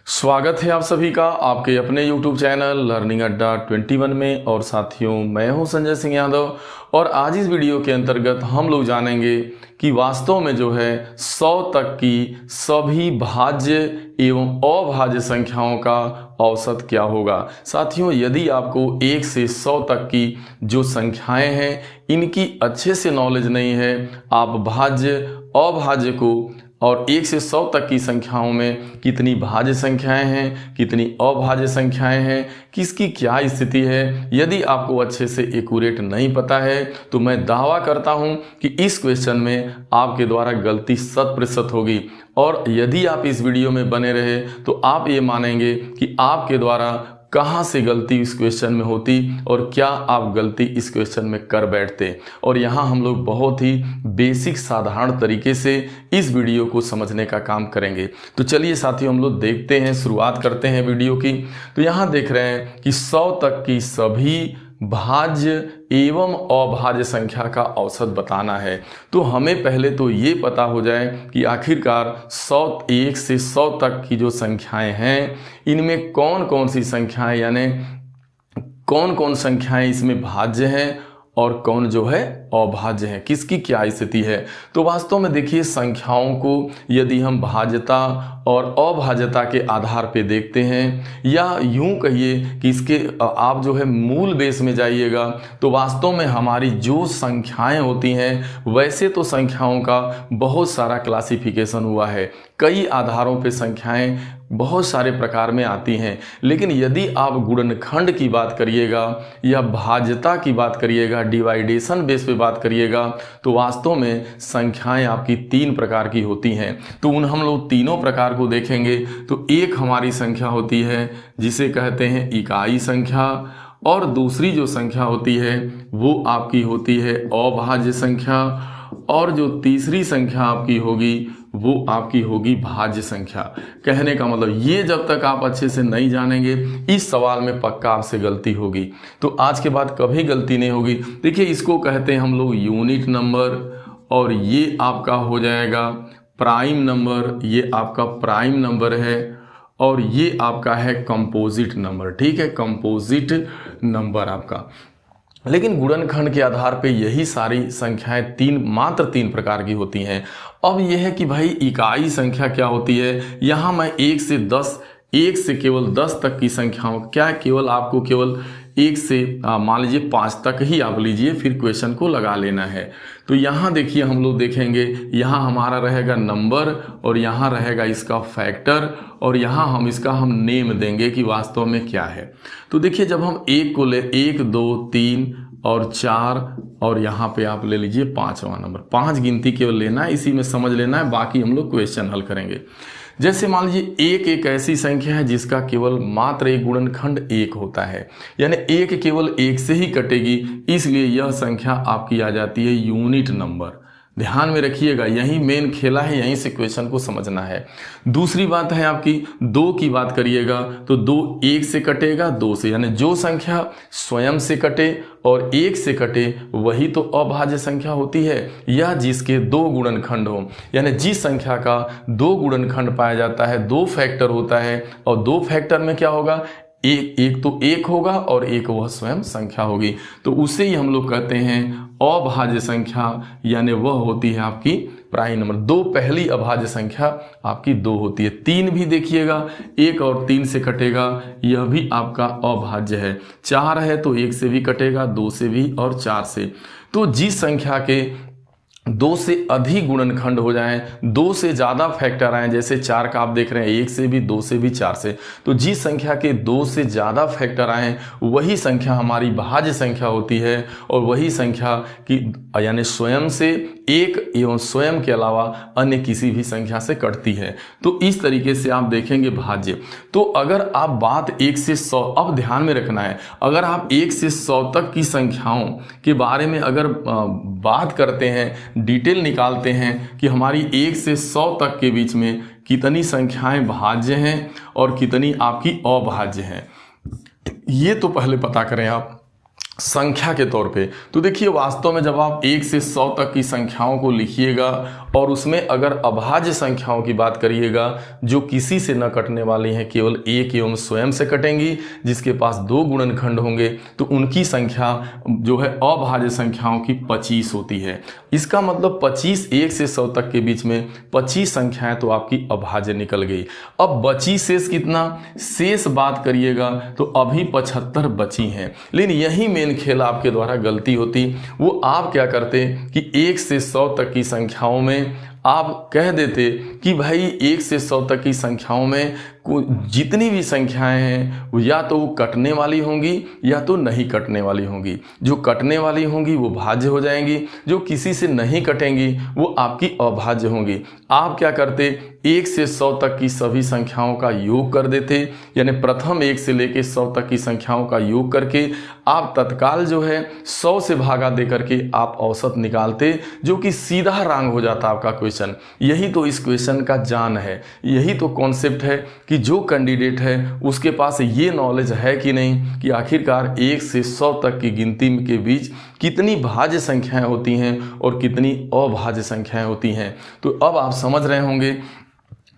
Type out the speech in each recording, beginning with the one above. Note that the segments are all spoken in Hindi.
स्वागत है आप सभी का आपके अपने YouTube चैनल लर्निंग अड्डा 21 में। और साथियों, मैं हूं संजय सिंह यादव और आज इस वीडियो के अंतर्गत हम लोग जानेंगे कि वास्तव में जो है 100 तक की सभी भाज्य एवं अभाज्य संख्याओं का औसत क्या होगा। साथियों, यदि आपको 1 से 100 तक की जो संख्याएं हैं इनकी अच्छे से नॉलेज नहीं है, आप भाज्य अभाज्य को और 1 से 100 तक की संख्याओं में कितनी भाज्य संख्याएं हैं, कितनी अभाज्य संख्याएं हैं, किसकी क्या स्थिति है, यदि आपको अच्छे से एक्यूरेट नहीं पता है तो मैं दावा करता हूं कि इस क्वेश्चन में आपके द्वारा गलती 100% होगी। और यदि आप इस वीडियो में बने रहे तो आप ये मानेंगे कि आपके द्वारा कहाँ से गलती इस क्वेश्चन में होती और क्या आप गलती इस क्वेश्चन में कर बैठते। और यहाँ हम लोग बहुत ही बेसिक साधारण तरीके से इस वीडियो को समझने का काम करेंगे। तो चलिए साथियों, हम लोग देखते हैं, शुरुआत करते हैं वीडियो की। तो यहाँ देख रहे हैं कि 100 तक की सभी भाज्य एवं अभाज्य संख्या का औसत बताना है। तो हमें पहले तो ये पता हो जाए कि आखिरकार 1 से 100 तक की जो संख्याएं हैं इनमें कौन कौन सी संख्याएं, यानी कौन कौन संख्याएं इसमें भाज्य हैं और कौन जो है अभाज्य है, किसकी क्या स्थिति है। तो वास्तव में देखिए, संख्याओं को यदि हम भाज्यता और अभाज्यता के आधार पे देखते हैं, या यूं कहिए कि इसके आप जो है मूल बेस में जाइएगा तो वास्तव में हमारी जो संख्याएं होती हैं वैसे तो संख्याओं का बहुत सारा क्लासिफिकेशन हुआ है, कई आधारों पे संख्याएं बहुत सारे प्रकार में आती हैं। लेकिन यदि आप गुणनखंड की बात करिएगा या भाज्यता की बात करिएगा, डिवाइडेशन बेस पे बात करिएगा, तो वास्तव में संख्याएं आपकी 3 प्रकार की होती हैं। तो हम लोग तीनों प्रकार को देखेंगे। तो एक हमारी संख्या होती है जिसे कहते हैं इकाई संख्या, और दूसरी जो संख्या होती है वो आपकी होती है अभाज्य संख्या, और जो तीसरी संख्या आपकी होगी वो आपकी होगी भाज्य संख्या। कहने का मतलब ये, जब तक आप अच्छे से नहीं जानेंगे इस सवाल में पक्का आपसे गलती होगी। तो आज के बाद कभी गलती नहीं होगी। देखिए, इसको कहते हैं हम लोग यूनिट नंबर, और ये आपका हो जाएगा प्राइम नंबर, ये आपका प्राइम नंबर है, और ये आपका है कंपोजिट नंबर। ठीक है, कंपोजिट नंबर आपका। लेकिन गुणनखंड के आधार पे यही सारी संख्याएं मात्र तीन प्रकार की होती हैं। अब यह है कि भाई इकाई संख्या क्या होती है। यहाँ मैं 1 से केवल 10 तक की संख्याओं, क्या केवल आपको केवल 1 से मान लीजिए 5 तक ही आप लीजिए, फिर क्वेश्चन को लगा लेना है। तो यहाँ देखिए, हम लोग देखेंगे, यहाँ हमारा रहेगा नंबर और यहाँ रहेगा इसका फैक्टर, और यहाँ हम नेम देंगे कि वास्तव में क्या है। तो देखिए, जब हम 1 को ले 1 2 3 और 4, और यहाँ पे आप ले लीजिए 5वां नंबर। 5 गिनती केवल लेना है, इसी में समझ लेना है, बाकी हम लोग क्वेश्चन हल करेंगे। जैसे मान लीजिए 1 एक ऐसी संख्या है जिसका केवल मात्र एक गुणनखंड 1 होता है, यानी 1 केवल 1 से ही कटेगी, इसलिए यह संख्या आपकी आ जाती है यूनिट नंबर। ध्यान में रखिएगा, यही मेन खेला है, यहीं से क्वेश्चन को समझना है। दूसरी बात है आपकी 2 की बात करिएगा तो 2 1 से कटेगा, 2 से, यानी जो संख्या स्वयं से कटे और 1 से कटे वही तो अभाज्य संख्या होती है, या जिसके 2 गुणनखंड हो। यानी जिस संख्या का 2 गुणनखंड पाया जाता है, 2 फैक्टर होता है, और 2 फैक्टर में क्या होगा, एक तो 1 होगा और एक वह स्वयं संख्या होगी, तो उसे ही हम लोग कहते हैं अभाज्य संख्या, यानी वह होती है आपकी प्राइम नंबर। 2 पहली अभाज्य संख्या आपकी 2 होती है। 3 भी देखिएगा, 1 और 3 से कटेगा, यह भी आपका अभाज्य है। 4 है तो 1 से भी कटेगा, 2 से भी और 4 से। तो जिस संख्या के 2 से अधिक गुणनखंड हो जाएं, 2 से ज़्यादा फैक्टर आए, जैसे 4 का आप देख रहे हैं 1 से भी, 2 से भी, 4 से, तो जिस संख्या के 2 से ज़्यादा फैक्टर आए वही संख्या हमारी भाज्य संख्या होती है, और वही संख्या की यानी स्वयं से 1 एवं स्वयं के अलावा अन्य किसी भी संख्या से कटती है। तो इस तरीके से आप देखेंगे भाज्य। तो अगर आप बात 1 से 100, अब ध्यान में रखना है, अगर आप 1 से 100 तक की संख्याओं के बारे में अगर बात करते हैं, डिटेल निकालते हैं कि हमारी 1 से 100 तक के बीच में कितनी संख्याएं भाज्य हैं और कितनी आपकी अभाज्य हैं, ये तो पहले पता करें आप। संख्या के तौर पे। तो देखिए वास्तव में जब आप 1 से 100 तक की संख्याओं को लिखिएगा और उसमें अगर अभाज्य संख्याओं की बात करिएगा जो किसी से न कटने वाली हैं, केवल एक एवं स्वयं से कटेंगी, जिसके पास 2 गुणनखंड होंगे, तो उनकी संख्या जो है अभाज्य संख्याओं की 25 होती है। इसका मतलब 25 1 से 100 तक के बीच में 25 संख्याएं तो आपकी अभाज्य निकल गई। अब बची शेष कितना, शेष बात करिएगा तो अभी 75 बची हैं। लेकिन यही मेन खेल आपके द्वारा गलती होती, वो आप क्या करते कि 1 से 100 तक की संख्याओं में आप कह देते कि भाई 1 से 100 तक की संख्याओं में जितनी भी संख्याएं हैं वो या तो वो कटने वाली होंगी या तो नहीं कटने वाली होंगी। जो कटने वाली होंगी वो भाज्य हो जाएंगी, जो किसी से नहीं कटेंगी वो आपकी अभाज्य होंगी। आप क्या करते, 1 से 100 तक की सभी संख्याओं का योग कर देते, यानी प्रथम 1 से लेकर 100 तक की संख्याओं का योग करके आप तत्काल जो है 100 से भागा दे करके आप औसत निकालते, जो कि सीधा रांग हो जाता आपका क्वेश्चन। यही तो इस क्वेश्चन का जान है, यही तो कॉन्सेप्ट है कि जो कैंडिडेट है उसके पास ये नॉलेज है कि नहीं कि आखिरकार 1 से 100 तक की गिनती के बीच कितनी भाज्य संख्याएं होती हैं और कितनी अभाज्य संख्याएं होती हैं। तो अब आप समझ रहे होंगे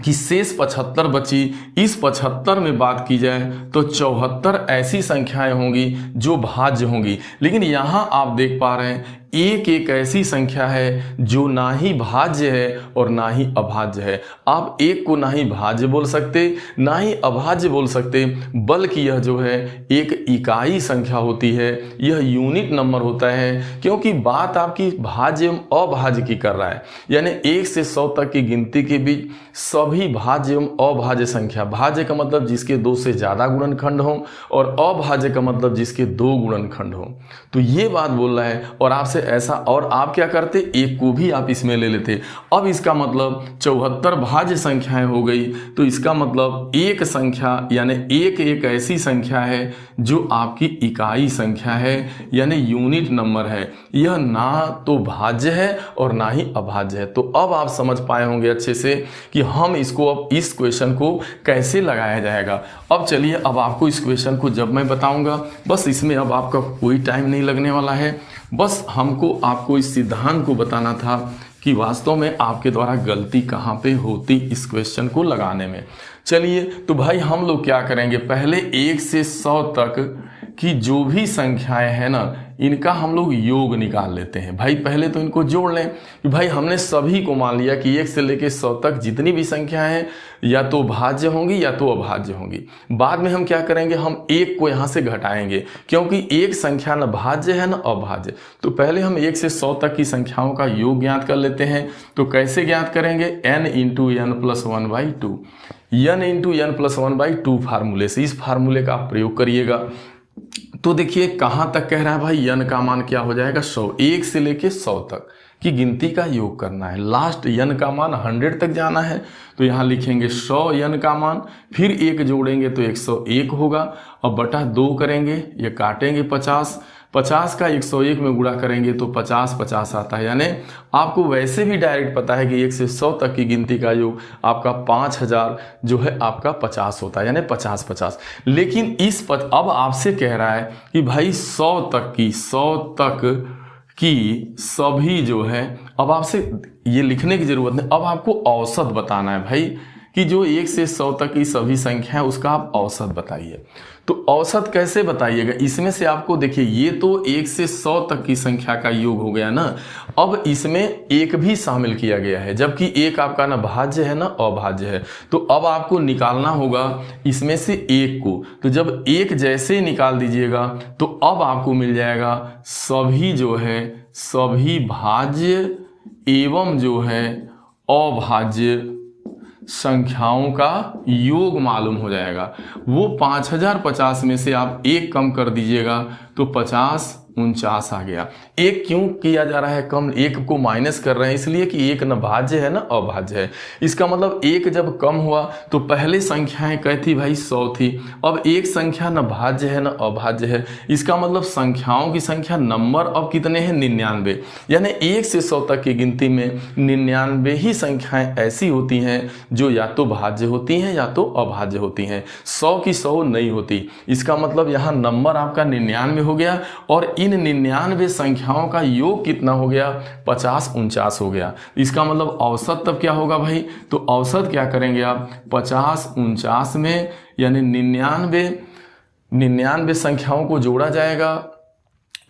कि शेष 75 बची। इस 75 में बात की जाए तो 74 ऐसी संख्याएं होंगी जो भाज्य होंगी, लेकिन यहाँ आप देख पा रहे हैं एक एक ऐसी संख्या है जो ना ही भाज्य है और ना ही अभाज्य है। आप एक को ना ही भाज्य बोल सकते ना ही अभाज्य बोल सकते, बल्कि यह जो है एक इकाई संख्या होती है, यह यूनिट नंबर होता है, क्योंकि बात आपकी भाज्य एवं अभाज्य की कर रहा है। यानी 1 से 100 तक की गिनती के बीच सभी भाज्य एवं अभाज्य संख्या, भाज्य का मतलब जिसके 2 से ज़्यादा गुणनखंड हों और अभाज्य का मतलब जिसके 2 गुणनखंड हों। तो ये बात बोल रहा है और आपसे ऐसा, और आप क्या करते, एक को भी आप इसमें ले लेते। अब इसका मतलब 74 भाज्य संख्याएं हो गई, तो इसका मतलब एक संख्या यानी एक एक ऐसी संख्या है जो आपकी इकाई संख्या है, यानी यूनिट नंबर है। यह ना तो भाज्य है और ना ही अभाज्य है। तो अब आप समझ पाए होंगे अच्छे से कि हम इसको अब इस क्वेश्चन को कैसे लगाया जाएगा। अब चलिए, अब आपको इस क्वेश्चन को जब मैं बताऊंगा, बस इसमें अब आपका कोई टाइम नहीं लगने वाला है, बस हमको आपको इस सिद्धांत को बताना था कि वास्तव में आपके द्वारा गलती कहाँ पे होती इस क्वेश्चन को लगाने में। चलिए, तो भाई हम लोग क्या करेंगे, पहले 1 से 100 तक कि जो भी संख्याएं हैं ना, इनका हम लोग योग निकाल लेते हैं। भाई पहले तो इनको जोड़ लें कि भाई हमने सभी को मान लिया कि 1 से लेकर 100 तक जितनी भी संख्याएं हैं या तो भाज्य होंगी या तो अभाज्य होंगी। बाद में हम क्या करेंगे, हम एक को यहाँ से घटाएंगे, क्योंकि एक संख्या न भाज्य है न अभाज्य। तो पहले हम 1 से 100 तक की संख्याओं का योग ज्ञात कर लेते हैं। तो कैसे ज्ञात करेंगे, n into n plus 1/2, n into n plus 1/2 फार्मूले से। इस फार्मूले का आप प्रयोग करिएगा। तो देखिए कहाँ तक कह रहा है भाई, n का मान क्या हो जाएगा 100, 1 से लेके 100 तक की गिनती का योग करना है। लास्ट n का मान 100 तक जाना है, तो यहाँ लिखेंगे 100 n का मान, फिर 1 जोड़ेंगे तो 101 होगा, और बटा 2 करेंगे, ये काटेंगे 50, 50 का 101 में गुणा करेंगे तो 50 50 आता है। यानी आपको वैसे भी डायरेक्ट पता है कि 1 से 100 तक की गिनती का योग आपका 5000 जो है आपका 50 होता है, यानी 50 50। लेकिन अब आपसे कह रहा है कि भाई 100 तक की सभी जो है, अब आपसे ये लिखने की जरूरत नहीं, अब आपको औसत बताना है भाई कि जो 1 से 100 तक की सभी संख्या है उसका आप औसत बताइए। तो औसत कैसे बताइएगा, इसमें से आपको देखिए ये तो 1 से 100 तक की संख्या का योग हो गया ना, अब इसमें एक भी शामिल किया गया है, जबकि एक आपका ना भाज्य है ना अभाज्य है। तो अब आपको निकालना होगा इसमें से एक को। तो जब एक जैसे निकाल दीजिएगा तो अब आपको मिल जाएगा सभी जो है सभी भाज्य एवं जो है अभाज्य संख्याओं का योग मालूम हो जाएगा। वो 5050 में से आप एक कम कर दीजिएगा तो 5049 आ गया। एक क्यों किया जा रहा है कम, एक को माइनस कर रहे हैं इसलिए कि एक न भाज्य है न अभाज्य है। इसका मतलब एक जब कम हुआ तो पहले संख्याएं क्या थी भाई 100 थी, अब एक संख्या न भाज्य है न अभाज्य है। इसका मतलब संख्याओं की संख्या नंबर अब कितने हैं 99, यानी 1 से 100 तक की गिनती में 99 ही संख्याएं ऐसी होती हैं जो या तो भाज्य होती हैं या तो अभाज्य होती हैं, 100 की 100 नहीं होती। इसका मतलब यहाँ नंबर आपका 99 हो गया और इन 99 संख्याओं का योग कितना हो गया, 50 49 हो गया। इसका मतलब औसत तब क्या होगा भाई, तो औसत क्या करेंगे आप, 50 49 में यानी 99 संख्याओं को जोड़ा जाएगा,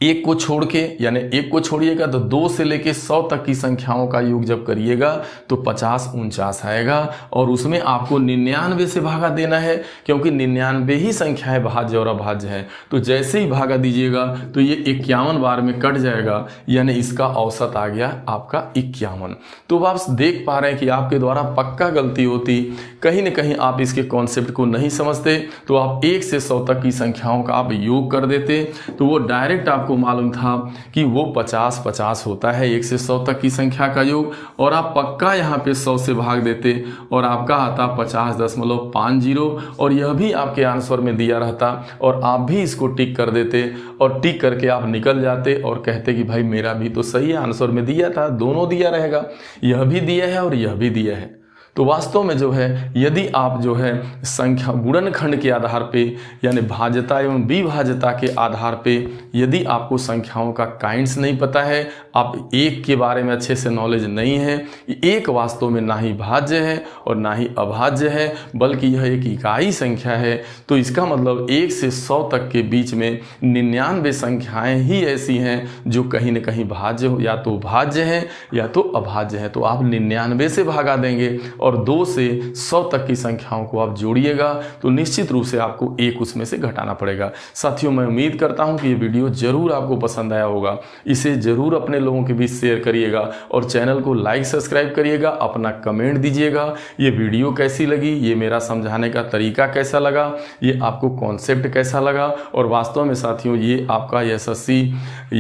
एक को छोड़ के, यानी एक को छोड़िएगा तो 2 से लेके 100 तक की संख्याओं का योग जब करिएगा तो 50 49 आएगा और उसमें आपको 99 से भागा देना है, क्योंकि 99 ही संख्याएं भाज्य और अभाज्य है। तो जैसे ही भागा दीजिएगा तो ये 51 बार में कट जाएगा, यानी इसका औसत आ गया आपका 51। तो आप देख पा रहे हैं कि आपके द्वारा पक्का गलती होती, कहीं ना कहीं आप इसके कॉन्सेप्ट को नहीं समझते, तो आप 1 से 100 तक की संख्याओं का आप योग कर देते तो वो डायरेक्ट आपको मालूम था कि वो 50 50 होता है 1 से 100 तक की संख्या का योग, और आप पक्का यहाँ पे 100 से भाग देते और आपका आता 50.50 और यह भी आपके आंसर में दिया रहता और आप भी इसको टिक कर देते और टिक करके आप निकल जाते और कहते कि भाई मेरा भी तो सही आंसर में दिया था, दोनों दिया रहेगा, यह भी दिया है और यह भी दिया है। तो वास्तव में जो है यदि आप जो है संख्या गुणनखंड के आधार पे यानी भाज्यता एवं विभाज्यता के आधार पे यदि आपको संख्याओं का काइंड्स नहीं पता है, आप एक के बारे में अच्छे से नॉलेज नहीं है, एक वास्तव में ना ही भाज्य है और ना ही अभाज्य है बल्कि यह एक इकाई संख्या है, तो इसका मतलब 1 से 100 तक के बीच में 99 संख्याएं ही ऐसी हैं जो कहीं न कहीं भाज्य या तो भाज्य है या तो अभाज्य है। तो आप 99 से भागा देंगे और 2 से 100 तक की संख्याओं को आप जोड़िएगा तो निश्चित रूप से आपको एक उसमें से घटाना पड़ेगा। साथियों, मैं उम्मीद करता हूं कि ये वीडियो जरूर आपको पसंद आया होगा, इसे जरूर अपने लोगों के बीच शेयर करिएगा और चैनल को लाइक सब्सक्राइब करिएगा, अपना कमेंट दीजिएगा ये वीडियो कैसी लगी, ये मेरा समझाने का तरीका कैसा लगा, ये आपको कॉन्सेप्ट कैसा लगा। और वास्तव में साथियों ये आपका SSC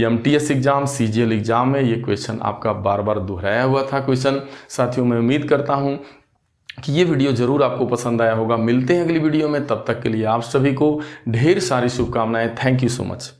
MTS exam CGL exam में ये क्वेश्चन आपका बार बार दोहराया हुआ था क्वेश्चन। साथियों, मैं उम्मीद करता हूँ कि ये वीडियो जरूर आपको पसंद आया होगा। मिलते हैं अगली वीडियो में, तब तक के लिए आप सभी को ढेर सारी शुभकामनाएं। Thank you so much.